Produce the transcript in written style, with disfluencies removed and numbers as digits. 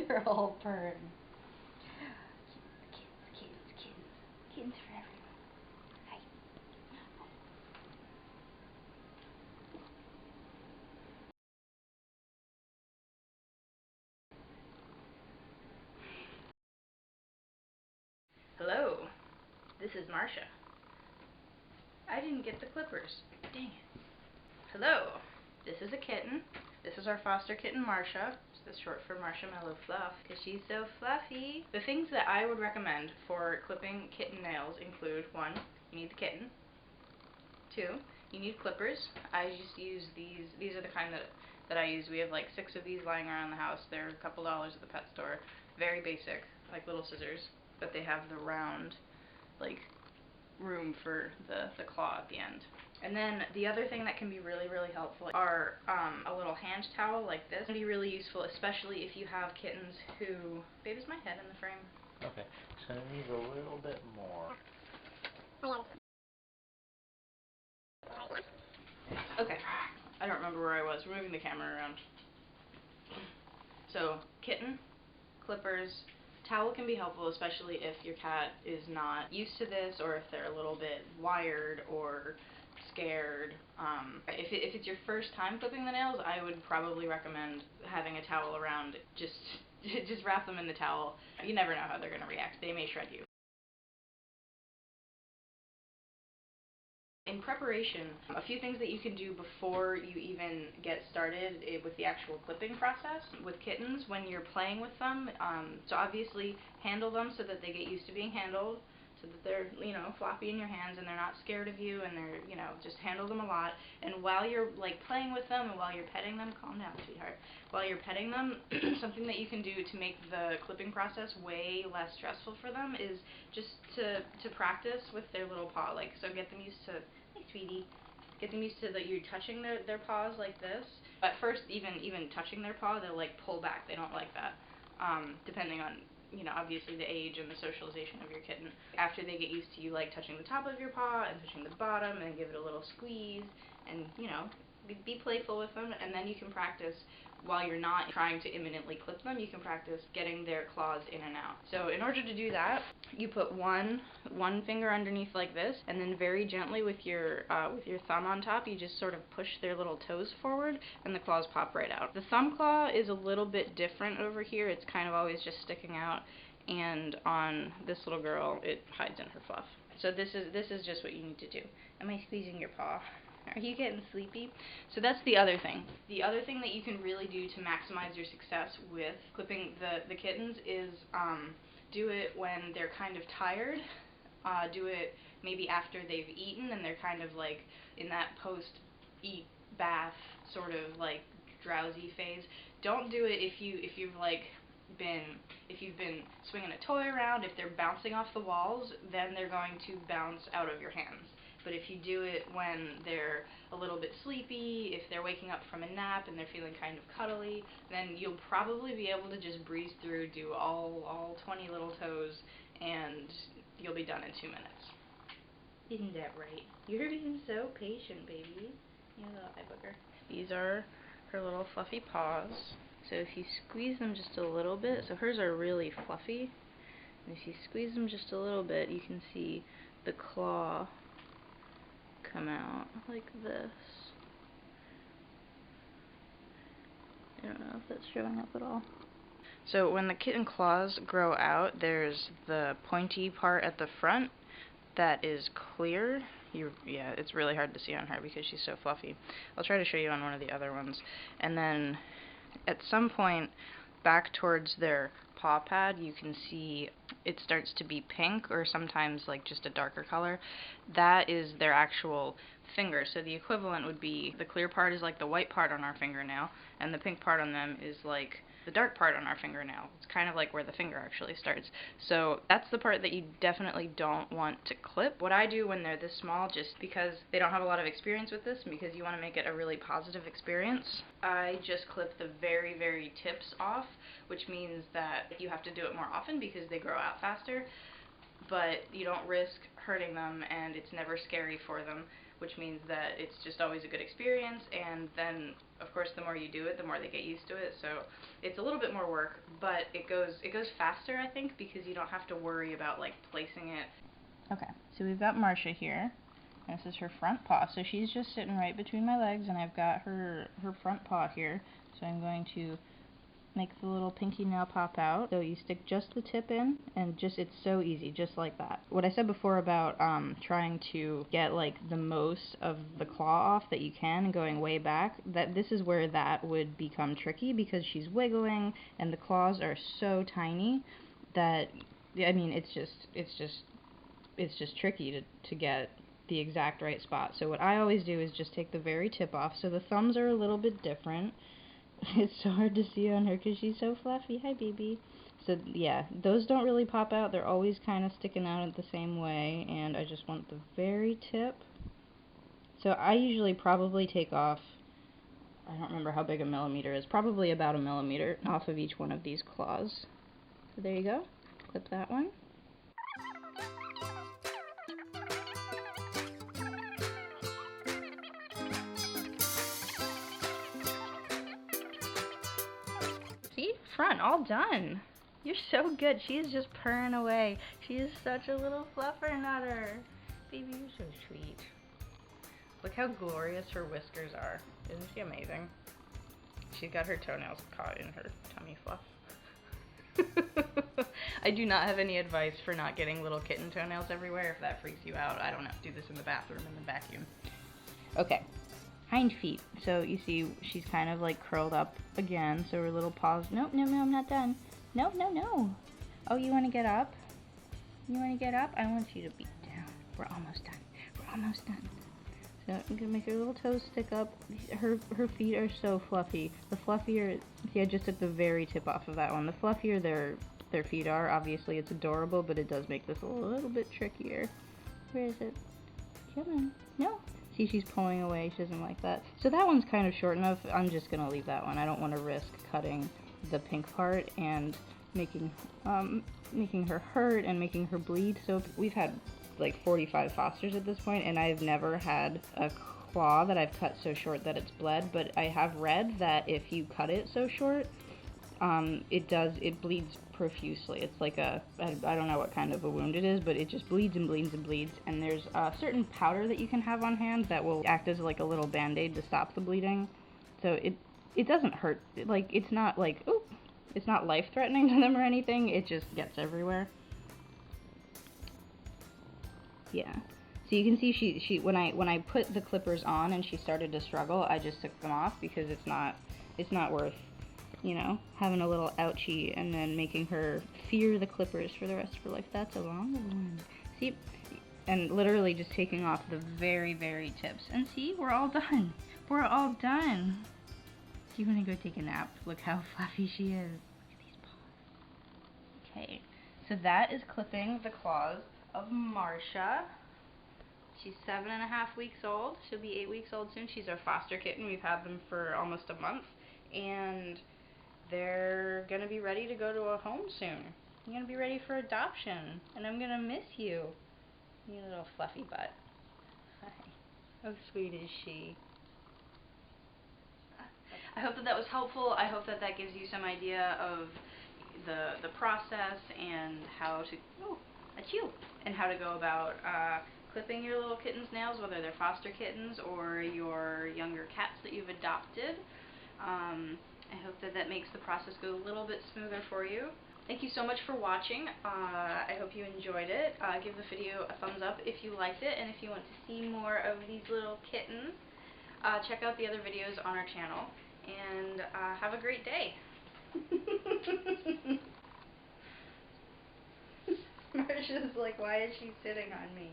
They're all burned. Kittens for everyone. Hi. Hello, this is Marsha. I didn't get the clippers. Dang it. Hello, this is a kitten. This is our foster kitten, Marsha. This is short for Marshmallow Fluff, because she's so fluffy. The things that I would recommend for clipping kitten nails include: 1, you need the kitten. 2, you need clippers. I just use these. These are the kind that I use. We have like 6 of these lying around the house. They're a couple dollars at the pet store. Very basic, like little scissors, but they have the round, like, room for the claw at the end. And then the other thing that can be really, really helpful are a little hand towel like this. It can be really useful, especially if you have kittens who... Babe, is my head in the frame? Okay, so it needs a little bit more. Okay, I don't remember where I was. We're moving the camera around. So, kitten, clippers, towel can be helpful, especially if your cat is not used to this, or if they're a little bit wired or scared. If it's your first time clipping the nails, I would probably recommend having a towel around. Just wrap them in the towel. You never know how they're going to react. They may shred you. In preparation, a few things that you can do before you even get started with the actual clipping process with kittens when you're playing with them. So obviously handle them so that they get used to being handled, so that they're, floppy in your hands and they're not scared of you, and they're, just handle them a lot. And while you're like playing with them and while you're petting them, calm down, sweetheart. While you're petting them, something that you can do to make the clipping process way less stressful for them is just to practice with their little paw. Like, so get them used to, hey sweetie, get them used to that you're touching their paws like this. At first, even touching their paw, they'll like pull back. They don't like that, depending on, obviously the age and the socialization of your kitten. After they get used to you like touching the top of your paw and touching the bottom, and give it a little squeeze, and be playful with them, and then you can practice while you're not trying to imminently clip them. You can practice getting their claws in and out. So in order to do that, you put one finger underneath like this, and then very gently with your thumb on top, you just sort of push their little toes forward, and the claws pop right out. The thumb claw is a little bit different over here. It's kind of always just sticking out, and on this little girl, it hides in her fluff. So this is just what you need to do. Am I squeezing your paw? Are you getting sleepy? So that's the other thing. The other thing that you can really do to maximize your success with clipping the kittens is do it when they're kind of tired. Do it maybe after they've eaten and they're kind of like in that post-eat bath sort of like drowsy phase. Don't do it if you've been swinging a toy around. If they're bouncing off the walls, then they're going to bounce out of your hands. But if you do it when they're a little bit sleepy, if they're waking up from a nap and they're feeling kind of cuddly, then you'll probably be able to just breeze through, do all 20 little toes, and you'll be done in 2 minutes. Isn't that right? You're being so patient, baby. You little eye booger. These are her little fluffy paws. So if you squeeze them just a little bit, so hers are really fluffy, and if you squeeze them just a little bit, you can see the claw come out like this. I don't know if that's showing up at all. So when the kitten claws grow out, there's the pointy part at the front that is clear. Yeah, it's really hard to see on her because she's so fluffy. I'll try to show you on one of the other ones. And then at some point back towards their paw pad, you can see it starts to be pink, or sometimes like just a darker color. That is their actual finger. So the equivalent would be the clear part is like the white part on our fingernail, and the pink part on them is like the dark part on our fingernail. It's kind of like where the finger actually starts. So that's the part that you definitely don't want to clip. What I do when they're this small, just because they don't have a lot of experience with this, and because you want to make it a really positive experience, I just clip the very, very tips off, which means that you have to do it more often because they grow out faster, but you don't risk hurting them, and it's never scary for them. which means that it's just always a good experience, and then of course the more you do it, the more they get used to it, so it's a little bit more work, but it goes faster, I think, because you don't have to worry about like placing it. Okay, so we've got Marsha here. This is her front paw, so she's just sitting right between my legs, and I've got her front paw here. So I'm going to make the little pinky nail pop out. So you stick just the tip in, and it's so easy, just like that. What I said before about trying to get like the most of the claw off that you can and going way back, that this is where that would become tricky, because she's wiggling and the claws are so tiny that, I mean, it's just tricky to get the exact right spot. So what I always do is just take the very tip off. So the thumbs are a little bit different. It's so hard to see on her because she's so fluffy. Hi, baby. So yeah, those don't really pop out. They're always kind of sticking out in the same way, and I just want the very tip. So I usually probably take off, I don't remember how big a millimeter is, probably about a millimeter off of each one of these claws. So there you go. Clip that one. See? Front, all done. You're so good. She is just purring away. She is such a little fluffernutter. Baby, you're so sweet. Look how glorious her whiskers are. Isn't she amazing? She's got her toenails caught in her tummy fluff. I do not have any advice for not getting little kitten toenails everywhere. If that freaks you out, I don't know. Do this in the bathroom in the vacuum. Okay. Hind feet. So you see she's kind of like curled up again, so her little paws, no, I'm not done. No. Oh, you want to get up? You want to get up? I want you to be down. We're almost done. So I'm gonna make her little toes stick up. Her feet are so fluffy. The fluffier, see, I just took the very tip off of that one. The fluffier their feet are, obviously it's adorable, but it does make this a little bit trickier. Where is it? Come on. No. See, she's pulling away. She doesn't like that. So that one's kind of short enough. I'm just going to leave that one. I don't want to risk cutting the pink part and making her hurt and making her bleed. So we've had like 45 fosters at this point, and I've never had a claw that I've cut so short that it's bled. But I have read that if you cut it so short, it bleeds profusely. It's like I don't know what kind of a wound it is, but it just bleeds and bleeds and bleeds, and there's a certain powder that you can have on hand that will act as like a little band-aid to stop the bleeding. So it doesn't hurt. Like, it's not like, ooh, it's not life-threatening to them or anything, it just gets everywhere. Yeah. So you can see she when I put the clippers on and she started to struggle, I just took them off, because it's not worth, you know, having a little ouchie and then making her fear the clippers for the rest of her life. That's a long one. See? And literally just taking off the very, very tips. And see? We're all done. We're all done. Do you want to go take a nap? Look how fluffy she is. Look at these paws. Okay. So that is clipping the claws of Marsha. She's 7.5 weeks old. She'll be 8 weeks old soon. She's our foster kitten. We've had them for almost a month. And they're going to be ready to go to a home soon. You're going to be ready for adoption, and I'm going to miss you. You little fluffy butt. Hi. How sweet is she? I hope that was helpful. I hope that gives you some idea of the process and how to go about clipping your little kitten's nails, whether they're foster kittens or your younger cats that you've adopted. I hope that makes the process go a little bit smoother for you. Thank you so much for watching. I hope you enjoyed it. Give the video a thumbs up if you liked it, and if you want to see more of these little kittens, check out the other videos on our channel, and have a great day. Marsha's like, why is she sitting on me?